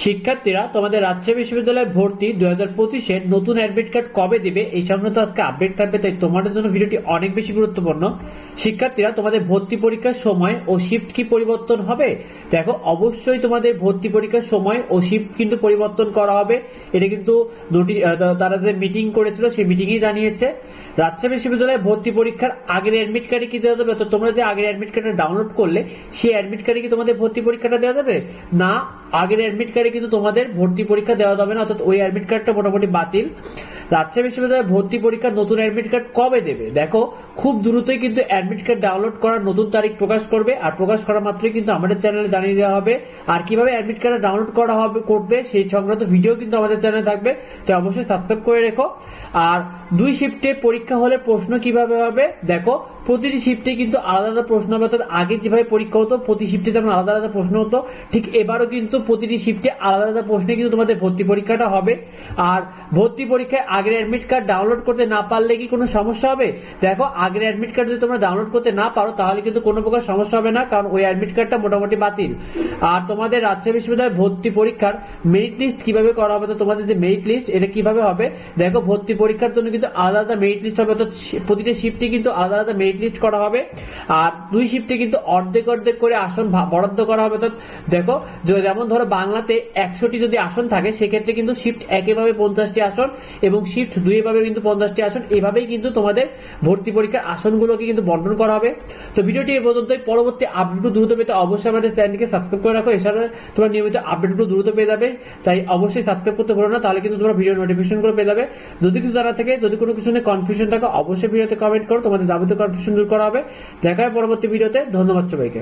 শিক্ষার্থীরা তোমাদের রাজশাহী বিশ্ববিদ্যালয়ে ভর্তি 2025-এর নতুন অ্যাডমিট কার্ড কবে দিবে এই সংক্রান্ত আজকে আপডেট থাকবে, তাই তোমাদের জন্য ভিডিওটি অনেক বেশি গুরুত্বপূর্ণ। শিক্ষার্থীরা তোমাদের ভর্তি পরীক্ষার সময় ও শিফট কি পরিবর্তন হবে? দেখো, অবশ্যই তোমাদের ভর্তি পরীক্ষার সময় ও শিফট কিন্তু পরিবর্তন করা হবে। এটা কিন্তু তারা যে মিটিং করেছিল সেই মিটিংই জানিয়েছে। রাজশাহী বিশ্ববিদ্যালয়ে ভর্তি পরীক্ষার আগের অ্যাডমিট কার্ডে কি দেওয়া যাবে? তো তোমরা যে আগের অ্যাডমিট কার্ডটা ডাউনলোড করলে সেই অ্যাডমিট কার্ডে কি তোমাদের ভর্তি পরীক্ষাটা দেওয়া যাবে না? আগের অ্যাডমিট কার্ডে কিন্তু তোমাদের ভর্তি পরীক্ষা দেওয়া যাবে না, অর্থাৎ ওই অ্যাডমিট কার্ডটা মোটামুটি বাতিল। রাজশাহী বিশ্ববিদ্যালয়ে ভর্তি পরীক্ষার নতুন অ্যাডমিট কার্ড কবে দেবে? দেখো, খুব দ্রুতই কিন্তু অ্যাডমিট কার্ড ডাউনলোড করার নতুন তারিখ প্রকাশ করবে, আর প্রকাশ করা মাত্রই কিন্তু আমাদের চ্যানেলে জানিয়ে দেওয়া হবে। আর কিভাবে অ্যাডমিট কার্ড ডাউনলোড করা হবে করবে সেই সংক্রান্ত ভিডিও কিন্তু আমাদের চ্যানেলে থাকবে, তো অবশ্যই সাবস্ক্রাইব করে রেখো। আর 2 শিফটে পরীক্ষা হলে প্রশ্ন কিভাবে হবে? দেখো, প্রতিটি শিফটে কিন্তু আলাদা আলাদা প্রশ্ন হবে, অর্থাৎ আগে যেভাবে পরীক্ষা হতো প্রতি শিফটে যেমন আলাদা আলাদা প্রশ্ন হতো, ঠিক এবারও কিন্তু প্রতিটি শিফটে আলাদা আলাদা প্রশ্নে কিন্তু তোমাদের ভর্তি পরীক্ষাটা হবে। আর ভর্তি পরীক্ষায় আগের অ্যাডমিট কার্ড ডাউনলোড করতে না পারলে কি কোনো সমস্যা হবে? দেখো, আগের অ্যাডমিট কার্ড যদি তোমরা ডাউনলোড করতে না পারো তাহলে কিন্তু কোনো প্রকার সমস্যা হবে না, কারণ ওই অ্যাডমিট কার্ডটা মোটামুটি বাতিল। আর তোমাদের রাজশাহী বিশ্ববিদ্যালয়ের ভর্তি পরীক্ষার মেরিট লিস্ট কিভাবে করা হবে? তো তোমাদের যে মেরিট লিস্ট এটা কিভাবে হবে? দেখো, ভর্তি পরীক্ষার জন্য কিন্তু আলাদা আলাদা মেরিট লিস্ট হবে, অর্থাৎ প্রতিটা শিফটে কিন্তু আলাদা আলাদা মেরিট লিস্ট করা হবে। আর 2 শিফটে কিন্তু অর্ধেক অর্ধেক করে আসন বরাদ্দ করা হবে। অর্থাৎ দেখো, যেমন ধরো বাংলাতে 100টি যদি আসন থাকে সেক্ষেত্রে কিন্তু শিফট 1 এভাবে 50টি আসন এবং শিফট 2 এভাবে কিন্তু 50টি আসন, এভাবেই কিন্তু তোমাদের ভর্তি পরীক্ষার আসনগুলোকে কিন্তু বন্টন করা হবে। তো ভিডিওটি এই পর্যন্তই। পরবর্তী আপডেট দ্রুত পেতে অবশ্যই আমাদের চ্যানেলকে সাবস্ক্রাইব করে রাখো, এছাড়া তোমরা নিয়মিত আপডেটগুলো দ্রুত পেয়ে যাবে, তাই অবশ্যই সাবস্ক্রাইব করতে ভুলো না, তাহলে কিন্তু তোমরা ভিডিও নোটিফিকেশনগুলো পেয়ে যাবে। যদি কিছু জানা থাকে, যদি কোনো কিছু নিয়ে কনফিউশন থাকে অবশ্যই ভিডিওতে কমেন্ট করো, তোমাদের যাবতীয় কনফিউশন দূর করা হবে। দেখা হয় পরবর্তী ভিডিওতে। ধন্যবাদ সবাইকে।